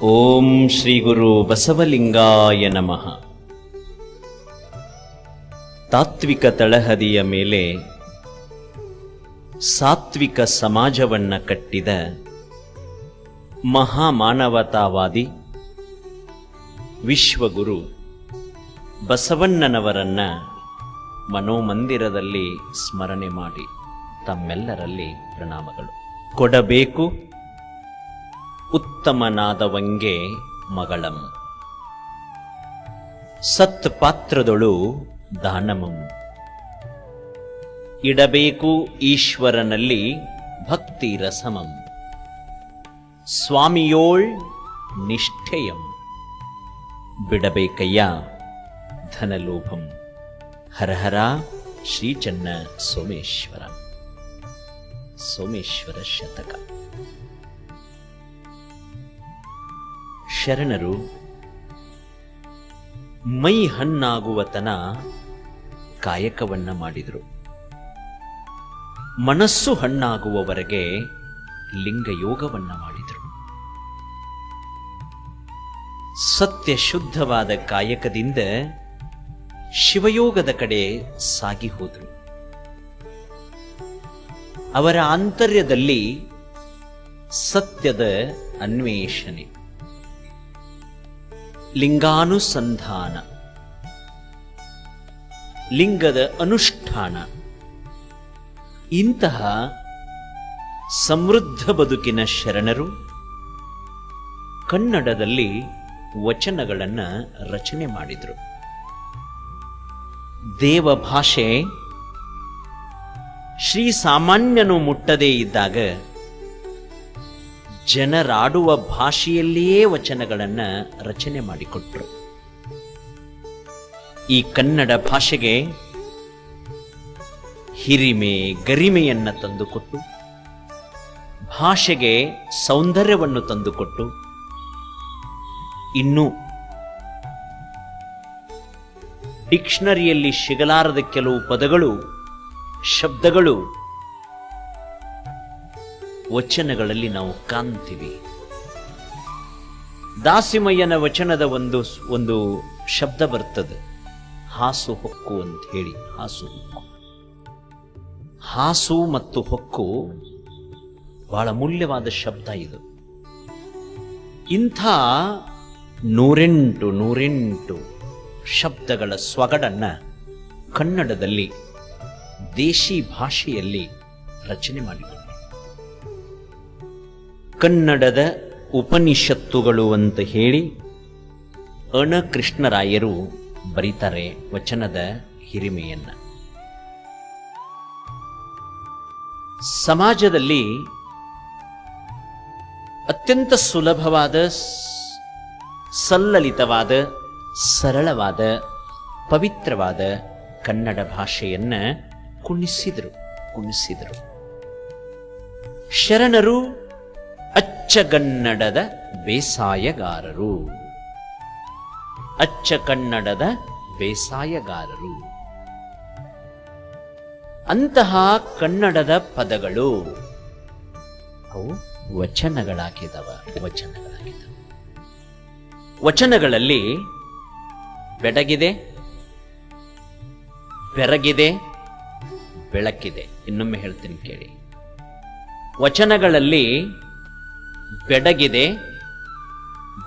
ಓಂ ಶ್ರೀ ಗುರು ಬಸವಲಿಂಗಾಯ ನಮಃ. ತಾತ್ವಿಕ ತಳಹದಿಯ ಮೇಲೆ ಸಾತ್ವಿಕ ಸಮಾಜವನ್ನ ಕಟ್ಟಿದ ಮಹಾಮಾನವತಾವಾದಿ ವಿಶ್ವಗುರು ಬಸವಣ್ಣನವರನ್ನ ಮನೋಮಂದಿರದಲ್ಲಿ ಸ್ಮರಣೆ ಮಾಡಿ ತಮ್ಮೆಲ್ಲರಲ್ಲಿ ಪ್ರಣಾಮಗಳು. ಕೊಡಬೇಕು ಉತ್ತಮನಾದವಂಗೆ ಮಗಳಂ, ಸತ್ ಪಾತ್ರದೊಳು ದಾನಮಂ. ಇಡಬೇಕು ಈಶ್ವರನಲ್ಲಿ ಭಕ್ತಿ ರಸಮಂ, ಸ್ವಾಮಿಯೋಳ್ ನಿಷ್ಠೆಯಂ. ಬಿಡಬೇಕಯ್ಯ ಧನಲೋಭಂ, ಹರಹರ ಶ್ರೀ ಚನ್ನ ಸೋಮೇಶ್ವರ. ಸೋಮೇಶ್ವರ ಶತಕ. ಶರಣರು ಮೈ ಹಣ್ಣಾಗುವತನ ಕಾಯಕವನ್ನ ಮಾಡಿದರು. ಮನಸ್ಸು ಹಣ್ಣಾಗುವವರೆಗೆ ಲಿಂಗಯೋಗವನ್ನ ಮಾಡಿದರು. ಸತ್ಯ ಶುದ್ಧವಾದ ಕಾಯಕದಿಂದ ಶಿವಯೋಗದ ಕಡೆ ಸಾಗಿ ಹೋದರು. ಅವರ ಆಂತರ್ಯದಲ್ಲಿ ಸತ್ಯದ ಅನ್ವೇಷಣೆ, ಲಿಂಗಾನುಸಂಧಾನ, ಲಿಂಗದ ಅನುಷ್ಠಾನ, ಇಂತಹ ಸಮೃದ್ಧ ಬದುಕಿನ ಶರಣರು ಕನ್ನಡದಲ್ಲಿ ವಚನಗಳನ್ನು ರಚನೆ ಮಾಡಿದರು. ದೇವ ಭಾಷೆ ಶ್ರೀ ಸಾಮಾನ್ಯನು ಮುಟ್ಟದೇ ಇದ್ದಾಗ ಜನರಾಡುವ ಭಾಷೆಯಲ್ಲಿಯೇ ವಚನಗಳನ್ನು ರಚನೆ ಮಾಡಿಕೊಟ್ರು. ಈ ಕನ್ನಡ ಭಾಷೆಗೆ ಹಿರಿಮೆ ಗರಿಮೆಯನ್ನ ತಂದುಕೊಟ್ಟು, ಭಾಷೆಗೆ ಸೌಂದರ್ಯವನ್ನು ತಂದುಕೊಟ್ಟು, ಇನ್ನು ಡಿಕ್ಷನರಿಯಲ್ಲಿ ಸಿಗಲಾರದ ಕೆಲವು ಪದಗಳು, ಶಬ್ದಗಳು ವಚನಗಳಲ್ಲಿ ನಾವು ಕಾಣ್ತೀವಿ. ದಾಸಿಮಯ್ಯನ ವಚನದ ಒಂದು ಶಬ್ದ ಬರ್ತದೆ, ಹಾಸು ಹೊಕ್ಕು ಅಂತ ಹೇಳಿ. ಹಾಸು ಹೊಕ್ಕು, ಹಾಸು ಮತ್ತು ಹೊಕ್ಕು ಬಹಳ ಮೂಲ್ಯವಾದ ಶಬ್ದ ಇದು. ಇಂಥ 108 ಶಬ್ದಗಳ ಸ್ವಗಡನ್ನ ಕನ್ನಡದಲ್ಲಿ ದೇಶಿ ಭಾಷೆಯಲ್ಲಿ ರಚನೆ ಮಾಡಿದರು. ಕನ್ನಡದ ಉಪನಿಷತ್ತುಗಳು ಅಂತ ಹೇಳಿ ಅಣ ಕೃಷ್ಣರಾಯರು ಬರೀತಾರೆ ವಚನದ ಹಿರಿಮೆಯನ್ನ. ಸಮಾಜದಲ್ಲಿ ಅತ್ಯಂತ ಸುಲಭವಾದ, ಸಲ್ಲಲಿತವಾದ, ಸರಳವಾದ, ಪವಿತ್ರವಾದ ಕನ್ನಡ ಭಾಷೆಯನ್ನ ಕುಣಿಸಿದರು. ಶರಣರು ಅಚ್ಚಗನ್ನಡದ ಬೇಸಾಯಗಾರರು. ಅಚ್ಚ ಕನ್ನಡದ ಬೇಸಾಯಗಾರರು. ಅಂತಹ ಕನ್ನಡದ ಪದಗಳು ಅವು ವಚನಗಳಾಗಿದ್ದವ. ವಚನಗಳಲ್ಲಿ ಬೆಡಗಿದೆ, ಬೆರಗಿದೆ, ಬೆಳಕಿದೆ. ಇನ್ನೊಮ್ಮೆ ಹೇಳ್ತೀನಿ ಕೇಳಿ. ವಚನಗಳಲ್ಲಿ ಬೆಡಗಿದೆ,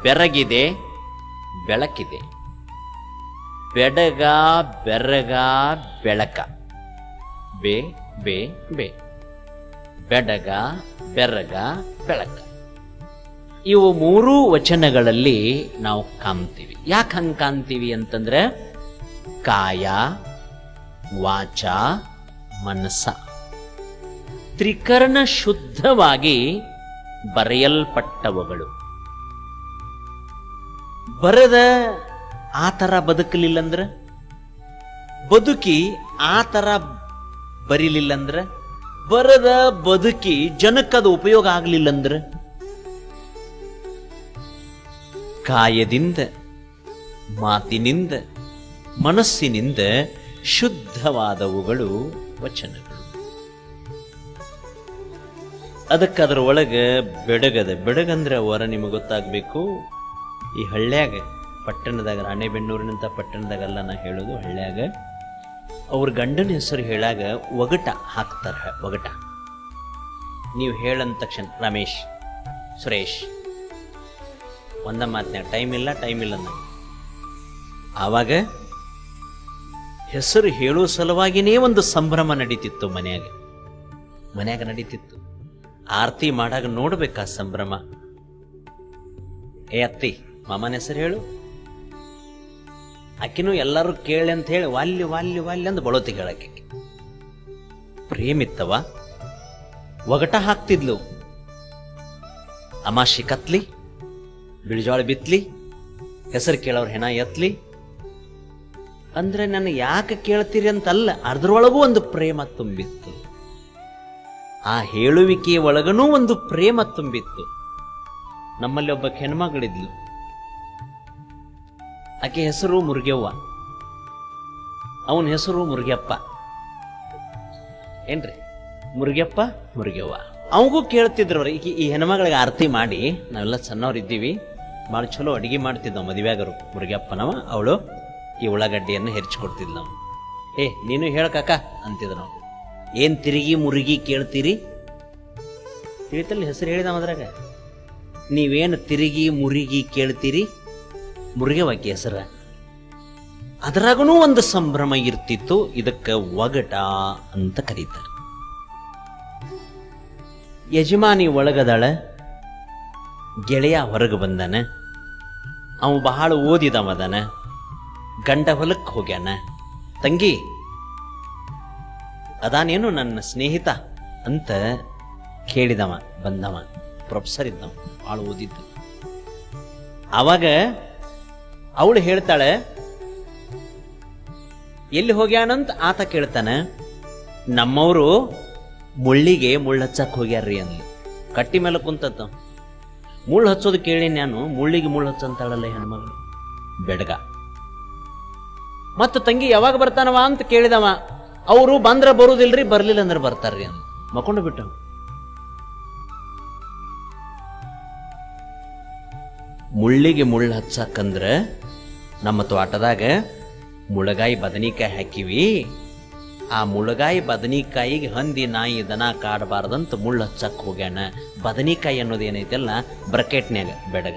ಬೆರಗಿದೆ, ಬೆಳಕಿದೆ. ಬೆಡಗ, ಬೆರಗ, ಬೆಳಕ. ಬೇ ಬೇ ಬೇ. ಬೆಡಗ, ಬೆರಗ, ಬೆಳಕ. ಇವು ಮೂರೂ ವಚನಗಳಲ್ಲಿ ನಾವು ಕಾಣ್ತೀವಿ. ಯಾಕೆ ಹಂಗೆ ಕಾಣ್ತೀವಿ ಅಂತಂದ್ರೆ, ಕಾಯ, ವಾಚ, ಮನಸ ತ್ರಿಕರಣ ಶುದ್ಧವಾಗಿ ಬರೆಯಲ್ಪಟ್ಟವುಗಳು. ಬರದ ಆ ಥರ ಬದುಕಲಿಲ್ಲಂದ್ರ, ಬದುಕಿ ಆ ಥರ ಬರೀಲಿಲ್ಲಂದ್ರ, ಬರದ ಬದುಕಿ ಜನಕ್ಕದು ಉಪಯೋಗ ಆಗಲಿಲ್ಲಂದ್ರ, ಕಾಯದಿಂದ, ಮಾತಿನಿಂದ, ಮನಸ್ಸಿನಿಂದ ಶುದ್ಧವಾದವುಗಳು ವಚನಗಳು. ಅದಕ್ಕೆ ಅದ್ರ ಒಳಗೆ ಬೆಡಗದ. ಬೆಡಗಂದ್ರೆ ಅವರ ನಿಮಗೆ ಗೊತ್ತಾಗಬೇಕು, ಈ ಹಳ್ಳ್ಯಾಗ ಪಟ್ಟಣದಾಗ, ರಾಣೆಬೆನ್ನೂರಿನಂಥ ಪಟ್ಟಣದಾಗೆಲ್ಲ ನಾ ಹೇಳೋದು, ಹಳ್ಳ್ಯಾಗ ಅವ್ರ ಗಂಡನ ಹೆಸರು ಹೇಳಾಗ ಒಗಟ ಹಾಕ್ತಾರೆ. ಒಗಟ ನೀವು ಹೇಳಂದ ತಕ್ಷಣ ರಮೇಶ್, ಸುರೇಶ್, ಒಂದ ಮಾತನ್ಯಾಗ ಟೈಮ್ ಇಲ್ಲ ಅಂದ. ಆವಾಗ ಹೆಸರು ಹೇಳೋ ಸಲುವಾಗಿನೇ ಒಂದು ಸಂಭ್ರಮ ನಡೀತಿತ್ತು ಮನ್ಯಾಗ ನಡೀತಿತ್ತು. ಆರತಿ ಮಾಡಾಗ ನೋಡ್ಬೇಕಾ ಸಂಭ್ರಮ. ಏ ಅತ್ತಿ, ಮಾಮನ ಹೆಸರು ಹೇಳು. ಆಕಿನೂ ಎಲ್ಲರೂ ಕೇಳಿ ಅಂತ ಹೇಳಿ ವಾಲ್ಯ ಅಂದ್ ಬಳೋತಿ ಹೇಳಕ್ಕೆ. ಪ್ರೇಮಿತ್ತವ, ಒಗಟ ಹಾಕ್ತಿದ್ಲು. ಅಮಾಶಿ ಕತ್ಲಿ, ಬಿಳಿಜೋಳ ಬಿತ್ಲಿ, ಹೆಸರು ಕೇಳೋರು ಹೆಣ ಎತ್ಲಿ ಅಂದ್ರೆ ನನ್ನ ಯಾಕೆ ಕೇಳ್ತೀರಿ ಅಂತಲ್ಲ, ಅದ್ರೊಳಗೂ ಒಂದು ಪ್ರೇಮ ತುಂಬಿತ್ತು. ಆ ಹೇಳುವಿಕೆಯ ಒಳಗನೂ ಒಂದು ಪ್ರೇಮ ತುಂಬಿತ್ತು. ನಮ್ಮಲ್ಲಿ ಒಬ್ಬ ಹೆಣ್ಮಗಳಿದ್ಲು, ಆಕೆ ಹೆಸರು ಮುರುಗವ್ವ, ಅವನ ಹೆಸರು ಮುರುಗಪ್ಪ. ಏನ್ರಿ, ಮುರುಗವ್ವ. ಅವಗೂ ಕೇಳ್ತಿದ್ರವ್ರ. ಈ ಹೆಣ್ಮಗಳಿಗೆ ಆರತಿ ಮಾಡಿ, ನಾವೆಲ್ಲ ಸಣ್ಣವ್ರಿದ್ದೀವಿ, ಭಾಳ ಚಲೋ ಅಡಿಗೆ ಮಾಡ್ತಿದ್ದವು ಮದುವೆಯಾಗರು. ಮುರುಗಪ್ಪನವ, ಅವಳು ಈ ಉಳ್ಳಾಗಡ್ಡಿಯನ್ನು ಹೆರ್ಚ್ಕೊಡ್ತಿದ್ಲು. ನಾವು ನೀನು ಹೇಳಕಾಕ ಅಂತಿದ್ರು ನಾವು. ಏನ್ ತಿರುಗಿ ಮುರುಗಿ ಕೇಳ್ತೀರಿ ತಿಳಿತಲ್ಲಿ ಹೆಸರು ಹೇಳಿದ ಅದ್ರಾಗ. ನೀವೇನು ತಿರುಗಿ ಮುರುಗಿ ಕೇಳ್ತೀರಿ, ಮುರುಗವ್ವಕ್ಕೆ ಹೆಸರ. ಅದರಾಗೂ ಒಂದು ಸಂಭ್ರಮ ಇರ್ತಿತ್ತು. ಇದಕ್ಕೆ ಒಗಟ ಅಂತ ಕರೀತಾರೆ. ಯಜಮಾನಿ ಒಳಗದಾಳ, ಗೆಳೆಯ ಹೊರಗೆ ಬಂದಾನ, ಅವ ಬಹಳ ಓದಿದವದಾನ, ಗಂಡ ಹೊಲಕ್ಕೆ ಹೋಗ್ಯಾನ. ತಂಗಿ ಅದಾನೇನು ನನ್ನ ಸ್ನೇಹಿತ ಅಂತ ಕೇಳಿದವ. ಬಂದವ, ಪ್ರೊಫೆಸರ್ ಇದ್ದವ, ಭಾಳ ಓದಿದ್ದ. ಆವಾಗ ಅವಳು ಹೇಳ್ತಾಳೆ, ಎಲ್ಲಿ ಹೋಗ್ಯಾನಂತ ಆತ ಕೇಳ್ತಾನ. ನಮ್ಮವರು ಮುಳ್ಳಿಗೆ ಮುಳ್ಳು ಹಚ್ಚಕ್ ಹೋಗ್ಯಾರ್ರಿ ಅಂದ್ಲಿ. ಕಟ್ಟಿ ಮೇಲೆ ಕುಂತತ್ತ. ಮುಳ್ಳು ಹಚ್ಚೋದು ಕೇಳಿ ನಾನು, ಮುಳ್ಳಿಗೆ ಮುಳ್ಳು ಹಚ್ಚಂತಾಳಲ್ಲ ಹೆಣ್ಮಗಳು, ಬೆಡಗ. ಮತ್ತು ತಂಗಿ ಯಾವಾಗ ಬರ್ತಾನವ ಅಂತ ಕೇಳಿದವ. ಅವರು ಬಂದ್ರ ಬರುದಿಲ್ರಿ, ಬರ್ಲಿಲ್ಲ ಅಂದ್ರೆ ಬರ್ತಾರ್ರಿ ಅಂದ. ಮಕೊಂಡು ಬಿಟ್ಟ. ಮುಳ್ಳಿಗೆ ಮುಳ್ಳು ಹಚ್ಚಕ್ಕಂದ್ರ ನಮ್ಮ ತೋಟದಾಗ ಮುಳಗಾಯಿ ಬದನಿಕಾಯಿ ಹಾಕಿವಿ. ಆ ಮುಳಗಾಯಿ ಬದನಿಕಾಯಿಗೆ ಹಂದಿ ನಾಯಿ ದನ ಕಾಡಬಾರ್ದಂತ ಮುಳ್ಳು ಹಚ್ಚಕ್ ಹೋಗ್ಯಾನ. ಬದನಿಕಾಯಿ ಅನ್ನೋದು ಏನೈತೆಲ್ಲ ಬ್ರಕೆಟ್ನ್ಯಾಗ ಬೆಡಗ,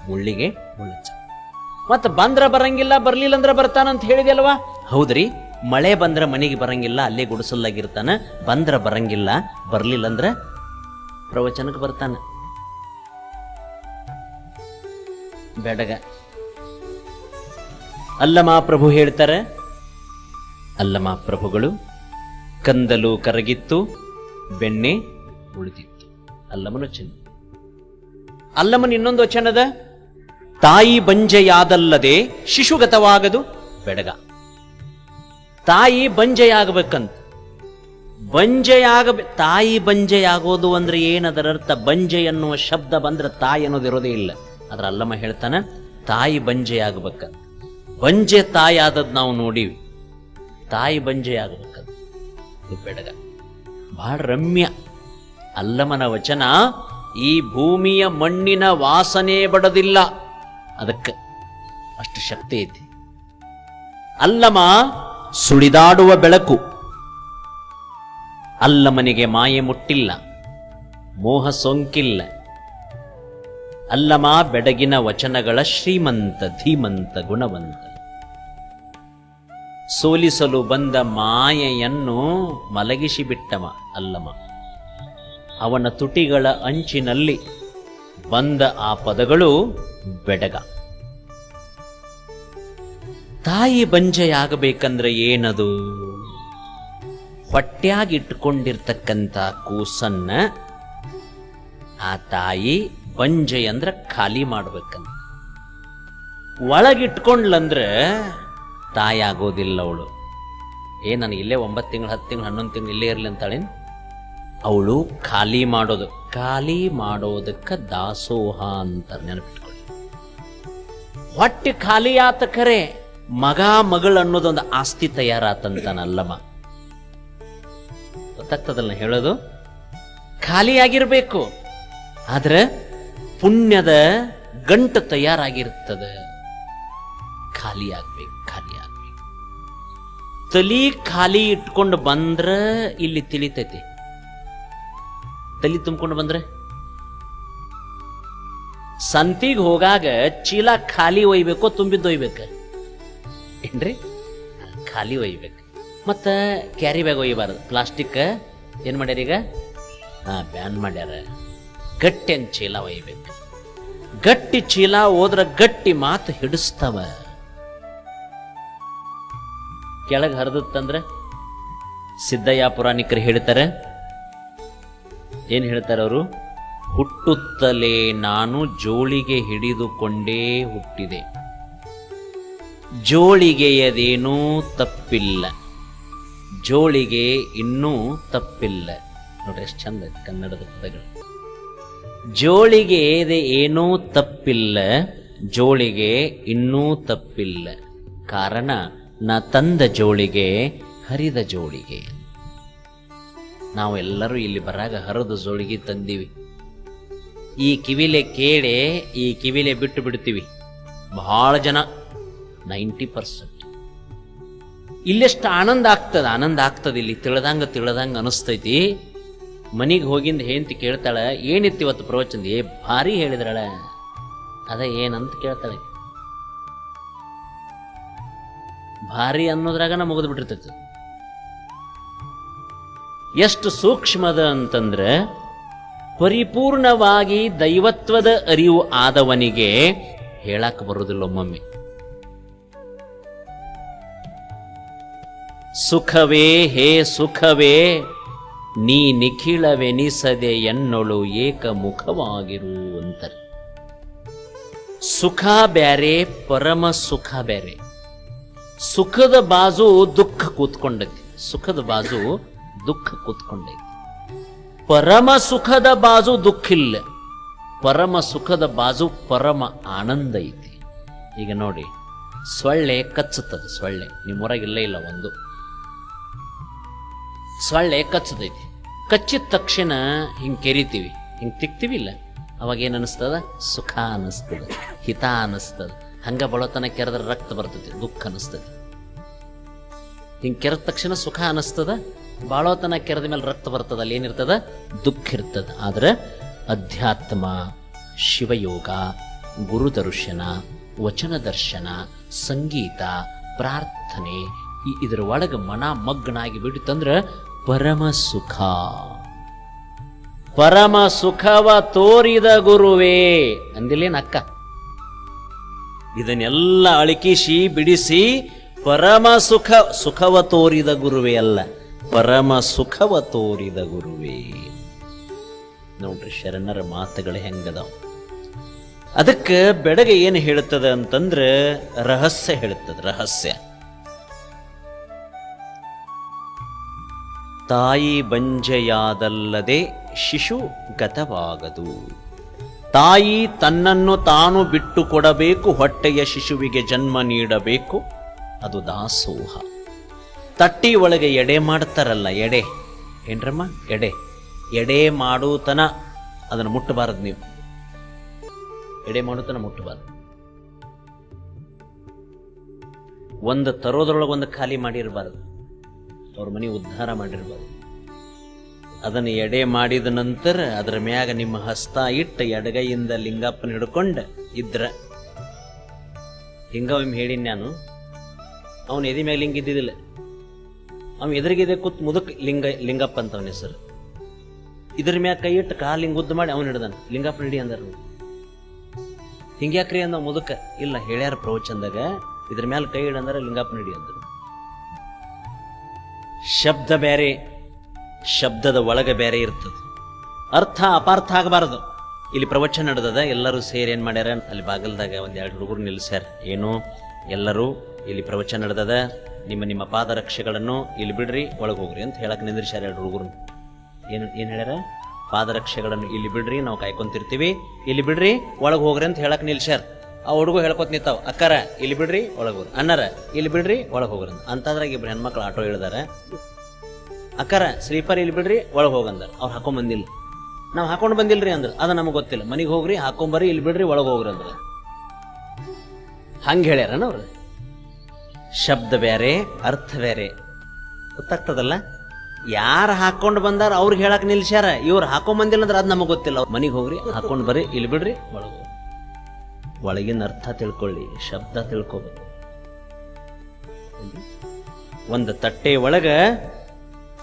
ಮುಳ್ಳಿಗೆ ಮುಳ್ಳು ಹಚ್ಚ. ಮತ್ತ ಬಂದ್ರ ಬರಂಗಿಲ್ಲ, ಬರ್ಲಿಲ್ಲ ಅಂದ್ರ ಬರ್ತಾನಂತ ಹೇಳಿದೆಲ್ವಾ? ಹೌದ್ರಿ. ಮಳೆ ಬಂದ್ರ ಮನೆಗೆ ಬರಂಗಿಲ್ಲ, ಅಲ್ಲೇ ಗುಡಿಸಲ್ಲಾಗಿರ್ತಾನ. ಬಂದ್ರ ಬರಂಗಿಲ್ಲ, ಬರ್ಲಿಲ್ಲ ಅಂದ್ರ ಪ್ರವಚನಕ್ಕೆ ಬರ್ತಾನ ಬೆಡಗ. ಅಲ್ಲಮ ಪ್ರಭು ಹೇಳ್ತಾರೆ, ಅಲ್ಲಮ ಪ್ರಭುಗಳು ಕಂದಲು ಕರಗಿತ್ತು, ಬೆಣ್ಣೆ ಉಳಿದಿತ್ತು. ಅಲ್ಲಮನ ವಚನ. ಅಲ್ಲಮನ ಇನ್ನೊಂದು ವಚನದ, ತಾಯಿ ಬಂಜೆಯಾದಲ್ಲದೆ ಶಿಶುಗತವಾಗದು ಬೆಡಗ. ತಾಯಿ ಬಂಜೆಯಾಗಬೇಕಂತ. ತಾಯಿ ಬಂಜೆಯಾಗೋದು ಅಂದ್ರೆ ಏನದರ ಅರ್ಥ? ಬಂಜೆ ಎನ್ನುವ ಶಬ್ದ ಬಂದ್ರೆ ತಾಯಿ ಅನ್ನೋದಿರೋದೇ ಇಲ್ಲ. ಅದ್ರ ಅಲ್ಲಮ್ಮ ಹೇಳ್ತಾನ, ತಾಯಿ ಬಂಜೆಯಾಗಬೇಕಂತ. ಬಂಜೆ ತಾಯಿ ಆದದ್ ನಾವು ನೋಡಿವಿ, ತಾಯಿ ಬಂಜೆಯಾಗಬೇಕಂತ. ಇದು ಬೆಡಗ. ಬಹಳ ರಮ್ಯ ಅಲ್ಲಮನ ವಚನ. ಈ ಭೂಮಿಯ ಮಣ್ಣಿನ ವಾಸನೆ ಬಡದಿಲ್ಲ, ಅದಕ್ಕೆ ಅಷ್ಟು ಶಕ್ತಿ ಐತಿ. ಅಲ್ಲಮ ಸುಳಿದಾಡುವ ಬೆಳಕು. ಅಲ್ಲಮನಿಗೆ ಮಾಯೆ ಮುಟ್ಟಿಲ್ಲ, ಮೋಹ ಸೋಂಕಿಲ್ಲ. ಅಲ್ಲಮ ಬೆಡಗಿನ ವಚನಗಳ ಶ್ರೀಮಂತ, ಧೀಮಂತ, ಗುಣವಂತ. ಸೋಲಿಸಲು ಬಂದ ಮಾಯೆಯನ್ನು ಮಲಗಿಸಿ ಬಿಟ್ಟವ ಅಲ್ಲಮ. ಅವನ ತುಟಿಗಳ ಅಂಚಿನಲ್ಲಿ ಬಂದ ಆ ಪದಗಳು ಬೆಡಗ. ತಾಯಿ ಬಂಜೆಯಾಗಬೇಕಂದ್ರೆ ಏನದು? ಹೊಟ್ಯಾಗಿಟ್ಟುಕೊಂಡಿರ್ತಕ್ಕಂಥ ಕೂಸನ್ನ ಆ ತಾಯಿ ಬಂಜೆ ಅಂದ್ರೆ ಖಾಲಿ ಮಾಡ್ಬೇಕಂತ. ಒಳಗಿಟ್ಕೊಂಡ್ಲಂದ್ರೆ ತಾಯಿ ಆಗೋದಿಲ್ಲ ಅವಳು. ನನಗೆ ಇಲ್ಲೇ 9 ತಿಂಗಳು 10 ತಿಂಗಳು 11 ತಿಂಗಳು ಇಲ್ಲೇ ಇರಲಿ ಅಂತಾಳೇನು? ಅವಳು ಖಾಲಿ ಮಾಡೋದು. ಖಾಲಿ ಮಾಡೋದಕ್ಕೆ ದಾಸೋಹ ಅಂತಾರೆ, ನೆನಪಿಟ್ಕೊಳ್ಳಿ. ಹೊಟ್ಟೆ ಖಾಲಿ ಆತ ಖರೆ, ಮಗ ಮಗಳು ಅನ್ನೋದೊಂದು ಆಸ್ತಿ ತಯಾರಾತಂತಾನಲ್ಲಮ್ಮ. ಗೊತ್ತಾಗ್ತದಲ್ಲ ಹೇಳೋದು? ಖಾಲಿಯಾಗಿರ್ಬೇಕು, ಆದ್ರೆ ಪುಣ್ಯದ ಗಂಟು ತಯಾರಾಗಿರ್ತದೆ. ಖಾಲಿ ಆಗ್ಬೇಕು. ತಲಿ ಖಾಲಿ ಇಟ್ಕೊಂಡು ಬಂದ್ರ ಇಲ್ಲಿ ತಿಳಿತೈತಿ. ತಲಿ ತುಂಬಿಕೊಂಡು ಬಂದ್ರೆ ಸಂತಿಗೆ ಹೋಗಾಗ ಚೀಲ ಖಾಲಿ ಒಯ್ಬೇಕೋ ತುಂಬಿದ್ದು ಒಯ್ಬೇಕ ಏನ್ರಿ? ಖಾಲಿ ಒಯ್ಬೇಕು. ಮತ್ತ ಕ್ಯಾರಿ ಬ್ಯಾಗ್ ಒಯ್ಯಬಾರದು. ಪ್ಲಾಸ್ಟಿಕ್ ಏನ್ ಮಾಡ್ಯಾರ ಈಗ? ಬ್ಯಾನ್ ಮಾಡ್ಯಾರ. ಗಟ್ಟಿ ಅಂತ ಚೀಲ ಒಯ್ಬೇಕು. ಗಟ್ಟಿ ಚೀಲ ಹೋದ್ರ ಗಟ್ಟಿ ಮಾತು ಹಿಡಿಸ್ತಾವ. ಕೆಳಗೆ ಹರಿದತ್ತಂದ್ರೆ ಸಿದ್ದಯ್ಯ ಪುರಾಣಿಕರು ಹೇಳ್ತಾರೆ, ಏನ್ ಹೇಳ್ತಾರೆ ಅವರು? ಹುಟ್ಟುತ್ತಲೇ ನಾನು ಜೋಳಿಗೆ ಹಿಡಿದುಕೊಂಡೇ ಹುಟ್ಟಿದೆ, ಜೋಳಿಗೆಯದೇನೂ ತಪ್ಪಿಲ್ಲ, ಜೋಳಿಗೆ ಇನ್ನೂ ತಪ್ಪಿಲ್ಲ. ನೋಡ್ರಿ ಎಷ್ಟು ಚಂದ ಕನ್ನಡದ ಪದಗಳು. ಜೋಳಿಗೆ ಏನೂ ತಪ್ಪಿಲ್ಲ, ಜೋಳಿಗೆ ಇನ್ನೂ ತಪ್ಪಿಲ್ಲ, ಕಾರಣ ನಾ ತಂದ ಜೋಳಿಗೆ ಹರಿದ ಜೋಳಿಗೆ. ನಾವೆಲ್ಲರೂ ಇಲ್ಲಿ ಬರಾಗ ಹರಿದ ಜೋಳಿಗೆ ತಂದೀವಿ. ಈ ಕಿವಿಲೆ ಕೇಳಿ ಈ ಕಿವಿಲೆ ಬಿಟ್ಟು ಬಿಡ್ತೀವಿ. ಬಹಳ ಜನ 90%. ಇಲ್ಲೆಷ್ಟು ಆನಂದ ಆಗ್ತದ ಇಲ್ಲಿ ತಿಳ್ದಂಗ ಅನಿಸ್ತೈತಿ. ಮನಿಗೆ ಹೋಗಿಂದ ಹೆಂಡತಿ ಕೇಳ್ತಾಳ, ಏನಿತ್ತು ಇವತ್ತು ಪ್ರವಚನ? ಭಾರಿ ಹೇಳಿದ್ರಳ. ಅದ ಏನಂತ ಕೇಳ್ತಾಳೆ. ಭಾರಿ ಅನ್ನೋದ್ರಾಗನ ಮುಗಿದು ಬಿಟ್ಟಿರ್ತೈತಿ. ಎಷ್ಟು ಸೂಕ್ಷ್ಮದ ಅಂತಂದ್ರೆ, ಪರಿಪೂರ್ಣವಾಗಿ ದೈವತ್ವದ ಅರಿವು ಆದವನಿಗೆ ಹೇಳಕ್ ಬರುವುದಿಲ್ಲ ಒಮ್ಮೊಮ್ಮೆ. ಸುಖವೇ ಹೇ ಸುಖವೇ ನೀ ನಿಖಿಳವೆನಿಸದೆ ಎನ್ನೊಳು ಏಕಮುಖವಾಗಿರು ಅಂತಾರೆ. ಸುಖ ಬ್ಯಾರೆ, ಪರಮ ಸುಖ ಬ್ಯಾರೆ. ಸುಖದ ಬಾಜು ದುಃಖ ಕೂತ್ಕೊಂಡೈತಿ, ಸುಖದ ಬಾಜು ದುಃಖ ಕೂತ್ಕೊಂಡೈತಿ. ಪರಮ ಸುಖದ ಬಾಜು ದುಃಖ ಇಲ್ಲ, ಪರಮ ಸುಖದ ಬಾಜು ಪರಮ ಆನಂದ ಐತಿ. ಈಗ ನೋಡಿ, ಸೊಳ್ಳೆ ಕಚ್ಚುತ್ತದೆ. ಸೊಳ್ಳೆ ನಿಮ್ಮೂರಾಗಿಲ್ಲ ಇಲ್ಲ ಒಂದು ಸೊಳ್ಳೆ ಕಚ್ಚತೈತಿ. ಕಚ್ಚಿದ ತಕ್ಷಣ ಹಿಂಗೆ ಕೆರಿತೀವಿ, ಹಿಂಗೆ ತಿಕ್ತೀವಿ ಇಲ್ಲ, ಅವಾಗ ಏನು ಅನಿಸ್ತದ? ಸುಖ ಅನಿಸ್ತದ, ಹಿತ ಅನಿಸ್ತದ. ಹಂಗ ಬಳತನ ಕೆರೆದ್ರೆ ರಕ್ತ ಬರ್ತೈತಿ, ದುಃಖ ಅನಿಸ್ತದೆ. ಹಿಂಗೆ ಕೆರೆದ ತಕ್ಷಣ ಸುಖ ಅನಿಸ್ತದ, ಬಾಳೋತನ ಕೆರೆದ ಮೇಲೆ ರಕ್ತ ಬರ್ತದ, ಅಲ್ಲಿ ಏನಿರ್ತದ? ದುಃಖ ಇರ್ತದ. ಆದ್ರೆ ಅಧ್ಯಾತ್ಮ, ಶಿವಯೋಗ, ಗುರುದರ್ಶನ, ವಚನ ದರ್ಶನ, ಸಂಗೀತ, ಪ್ರಾರ್ಥನೆ ಇದರ ಒಳಗೆ ಮನ ಮಗ್ನಾಗಿ ಬಿಡುತ್ತಂದ್ರೆ ಪರಮ ಸುಖ. ಪರಮ ಸುಖವ ತೋರಿದ ಗುರುವೇ ಅಂದಿಲ್ಲೇನ ಅಕ್ಕ? ಇದನ್ನೆಲ್ಲ ಅಳಿಕಿಸಿ ಬಿಡಿಸಿ ಪರಮ ಸುಖವ ತೋರಿದ ಗುರುವೇ ಅಲ್ಲ, ಪರಮ ಸುಖವ ತೋರಿದ ಗುರುವೇ. ನೋಡ್ರಿ ಶರಣರ ಮಾತುಗಳು ಹೆಂಗದಾವ. ಅದಕ್ಕೆ ಬೆಡಗೆ ಏನು ಹೇಳುತ್ತದೆ ಅಂತಂದ್ರೆ ರಹಸ್ಯ ಹೇಳುತ್ತದೆ. ರಹಸ್ಯ, ತಾಯಿ ಬಂಜೆಯಾದಲ್ಲದೆ ಶಿಶು ಗತವಾಗದು. ತಾಯಿ ತನ್ನನ್ನು ತಾನು ಬಿಟ್ಟು ಕೊಡಬೇಕು, ಹೊಟ್ಟೆಯ ಶಿಶುವಿಗೆ ಜನ್ಮ ನೀಡಬೇಕು, ಅದು ದಾಸೋಹ. ತಟ್ಟಿ ಒಳಗೆ ಎಡೆ ಮಾಡ್ತಾರಲ್ಲ, ಎಡೆ ಏನ್ರಮ್ಮ? ಎಡೆ ಮಾಡುತನ ಅದನ್ನು ಮುಟ್ಟಬಾರದು. ನೀವು ಎಡೆ ಮಾಡುತನ ಮುಟ್ಟಬಾರದು. ಒಂದು ತರೋದ್ರೊಳಗೆ ಒಂದು ಖಾಲಿ ಮಾಡಿರಬಾರದು, ಅವ್ರ ಮನೆ ಉದ್ಧಾರ ಮಾಡಿರ್ಬಾರ್ದು. ಅದನ್ನು ಎಡೆ ಮಾಡಿದ ನಂತರ ಅದರ ಮ್ಯಾಗ ನಿಮ್ಮ ಹಸ್ತ ಇಟ್ಟು ಎಡಗೈಯಿಂದ ಲಿಂಗಪ್ಪನ ಹಿಡ್ಕೊಂಡು ಇದ್ರ ಹಿಂಗ ಒಮ್ಮೆ ಹೇಳಿನಿ ನಾನು. ಅವನು ಎದಿ ಮ್ಯಾಗ ಲಿಂಗ ಇದ್ದಿದ್ದಿಲ್ಲ, ಅವನು ಎದುರಿಗಿದೆ ಕೂತ್ ಮುದುಕ್ ಲಿಂಗಪ್ಪ ಅಂತ ಅವನ ಹೆಸರು. ಇದ್ರ ಮ್ಯಾಗ ಕೈ ಇಟ್ಟು ಕಾಲು ಹಿಂಗ ಉದ್ದ ಮಾಡಿ ಅವನು ಹಿಡ್ದಾನ. ಲಿಂಗಪ್ಪನ ಹಿಡಿ ಅಂದಾರ. ಹಿಂಗ್ಯಾಕ್ರಿ ಅಂದ ಮುದುಕ. ಇಲ್ಲ ಹೇಳ್ಯಾರ ಪ್ರವಚನದಾಗ, ಇದ್ರ ಮ್ಯಾಲ ಕೈ ಇಡಂದಾರ ಲಿಂಗಪ್ಪನ ಹಿಡಿ ಅಂದರು. ಶಬ್ದ ಬೇರೆ, ಶಬ್ದದ ಒಳಗೆ ಬೇರೆ ಇರ್ತದೆ. ಅರ್ಥ ಅಪಾರ್ಥ ಆಗಬಾರದು. ಇಲ್ಲಿ ಪ್ರವಚನ ನಡೆದದ, ಎಲ್ಲರೂ ಸೇರಿ ಏನ್ ಮಾಡ್ಯಾರ, ಅಲ್ಲಿ ಬಾಗಲ್ದಾಗ ಒಂದೆರಡು ಹುಡುಗರು ನಿಲ್ಸ್ಯಾರ. ಏನು, ಎಲ್ಲರೂ ಇಲ್ಲಿ ಪ್ರವಚನ ನಡೆದದ, ನಿಮ್ಮ ಪಾದರಕ್ಷೆಗಳನ್ನು ಇಲ್ಲಿ ಬಿಡ್ರಿ, ಒಳಗೆ ಹೋಗ್ರಿ ಅಂತ ಹೇಳಕ್ ನಿಂದ್ರಿಸ್ಯಾರ ಎರಡು ಹುಡುಗರು. ಏನ್ ಹೇಳ್ಯಾರ? ಪಾದರಕ್ಷೆಗಳನ್ನು ಇಲ್ಲಿ ಬಿಡ್ರಿ, ನಾವು ಕಾಯ್ಕೊಂತಿರ್ತೀವಿ, ಇಲ್ಲಿ ಬಿಡ್ರಿ, ಒಳಗೆ ಹೋಗ್ರಿ ಅಂತ ಹೇಳಕ್ ನಿಲ್ಸ್ಯಾರ. ಆ ಹುಡುಗ ಹೇಳ್ಕೊತ ನಿಂತಾವ, ಅಕ್ಕಾರ ಇಲ್ಲಿ ಬಿಡ್ರಿ ಒಳಗೆ ಹೋಗ್ರಿ, ಅಣ್ಣರ ಇಲ್ಲಿ ಬಿಡ್ರಿ ಒಳಗೆ ಹೋಗ್ರಿ ಅಂತಂದ್ರಾಗ ಇಬ್ರು ಹೆಣ್ಮಕ್ಳು ಆಟೋ ಇಳಿದಾರ. ಅಕ್ಕಾರ ಸ್ಲೀಪರ್ ಇಲ್ಲಿ ಬಿಡ್ರಿ ಒಳಗೆ ಹೋಗಂದಾರ. ಅವ್ರು ಹಾಕೊಂಡ್ ಬಂದಿಲ್ಲ. ನಾವು ಹಾಕೊಂಡು ಬಂದಿಲ್ರಿ ಅಂದ್ರೆ ಅದು ನಮಗೆ ಗೊತ್ತಿಲ್ಲ. ಮನೆಗೆ ಹೋಗ್ರಿ, ಹಾಕೊಂಬರ್ರಿ, ಇಲ್ಲಿ ಬಿಡ್ರಿ, ಒಳಗೆ ಹೋಗ್ರಿ ಅಂದ್ರೆ ಹಂಗೆ ಹೇಳ್ಯಾರನ ಅವ್ರು. ಶಬ್ದ ಬೇರೆ, ಅರ್ಥ ಬೇರೆ, ಗೊತ್ತಾಗ್ತದಲ್ಲ. ಯಾರು ಹಾಕೊಂಡು ಬಂದಾರ ಅವ್ರಿಗೆ ಹೇಳಕ್ ನಿಲ್ಸ್ಯಾರ, ಇವ್ರು ಹಾಕೊಂಡ್ ಬಂದಿಲ್ಲ ಅಂದ್ರೆ ಅದು ನಮಗೆ ಗೊತ್ತಿಲ್ಲ. ಮನೆಗೆ ಹೋಗ್ರಿ, ಹಾಕೊಂಡು ಬರ್ರಿ, ಇಲ್ಲಿ ಬಿಡ್ರಿ, ಒಳಗೆ ಹೋಗ್ರಿ. ಒಳಗಿನ ಅರ್ಥ ತಿಳ್ಕೊಳ್ಳಿ, ಶಬ್ದ ತಿಳ್ಕೊಬೇಕು. ಒಂದು ತಟ್ಟೆ ಒಳಗ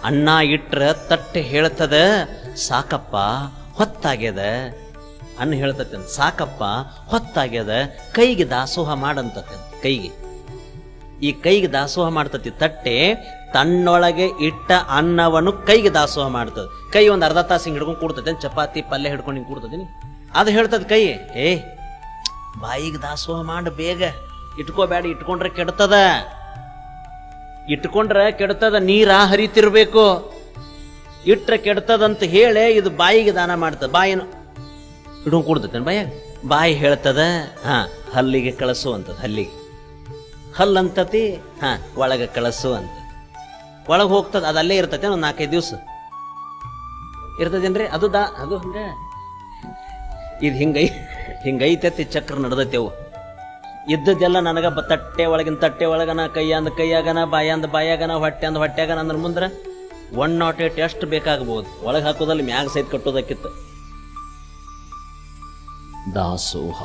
ಅನ್ನ ಇಟ್ರ ತಟ್ಟೆ ಹೇಳ್ತದ ಸಾಕಪ್ಪ ಹೊತ್ತಾಗ್ಯದ. ಅನ್ನ ಹೇಳ್ತತಿ ಸಾಕಪ್ಪ ಹೊತ್ತಾಗ್ಯದ, ಕೈಗೆ ದಾಸೋಹ ಮಾಡಂತತಿ. ಕೈಗೆ, ಈ ಕೈಗೆ ದಾಸೋಹ ಮಾಡ್ತತಿ ತಟ್ಟೆ. ತನ್ನೊಳಗೆ ಇಟ್ಟ ಅನ್ನವನ್ನು ಕೈಗೆ ದಾಸೋಹ ಮಾಡ್ತದ. ಕೈ ಒಂದು ಅರ್ಧ ತಾಸು ಹಿಂಗೆ ಹಿಡ್ಕೊಂಡು ಕೂಡ್ತದೆ, ಚಪಾತಿ ಪಲ್ಯ ಹಿಡ್ಕೊಂಡು ಹಿಂಗೆ ಕೂಡ್ತದೀನಿ. ಅದು ಹೇಳ್ತದ ಕೈ, ಏ ಬಾಯಿಗೆ ದಾಸೋಹ ಮಾಡ, ಬೇಗ ಇಟ್ಕೋಬೇಡ, ಇಟ್ಕೊಂಡ್ರೆ ಕೆಡ್ತದ, ಇಟ್ಕೊಂಡ್ರೆ ಕೆಡ್ತದ, ನೀರ ಹರಿತಿರ್ಬೇಕು, ಇಟ್ರೆ ಕೆಡ್ತದಂತ ಹೇಳಿ ಇದು ಬಾಯಿಗೆ ದಾನ ಮಾಡ್ತದ. ಬಾಯಿನ ಹಿಡ್ಕೊಂಡು ಕೂಡ್ತೇನೆ ಬಾಯಾಗ. ಬಾಯಿ ಹೇಳ್ತದ ಹಲ್ಲಿಗೆ ಕಳಿಸು ಅಂತದ. ಹಲ್ಲಿಗೆ ಹಲ್ಲಂತತಿ, ಒಳಗೆ ಕಳಿಸು ಅಂತ. ಒಳಗೆ ಹೋಗ್ತದ, ಅದು ಅಲ್ಲೇ ಇರ್ತತೆ ಒಂದು 4-5 ದಿವಸ ಇರ್ತದೇನ್ರಿ. ಅದು ಅದು ಹಂಗ ಇದು ಹಿಂಗೈತತಿ ಚಕ್ರ ನಡೆದತೆವು. ಇದ್ದದ್ದೆಲ್ಲ ನನಗೆ ತಟ್ಟೆ ಒಳಗಿನ ತಟ್ಟೆ ಒಳಗನ, ಕೈಯಂದ ಕೈಯಾಗನ, ಬಾಯಾಂದ ಬಾಯಾಗನ, ಹೊಟ್ಟೆ ಅಂದ ಹೊಟ್ಟೆಗನ ಅಂದ್ರೆ ಮುಂದ್ರೆ 108 ಎಷ್ಟು ಬೇಕಾಗಬಹುದು. ಒಳಗೆ ಹಾಕೋದಲ್ಲಿ ಮ್ಯಾಗ ಸೈತ್ ಕಟ್ಟೋದಕ್ಕಿತ್ತು. ದಾಸೋಹ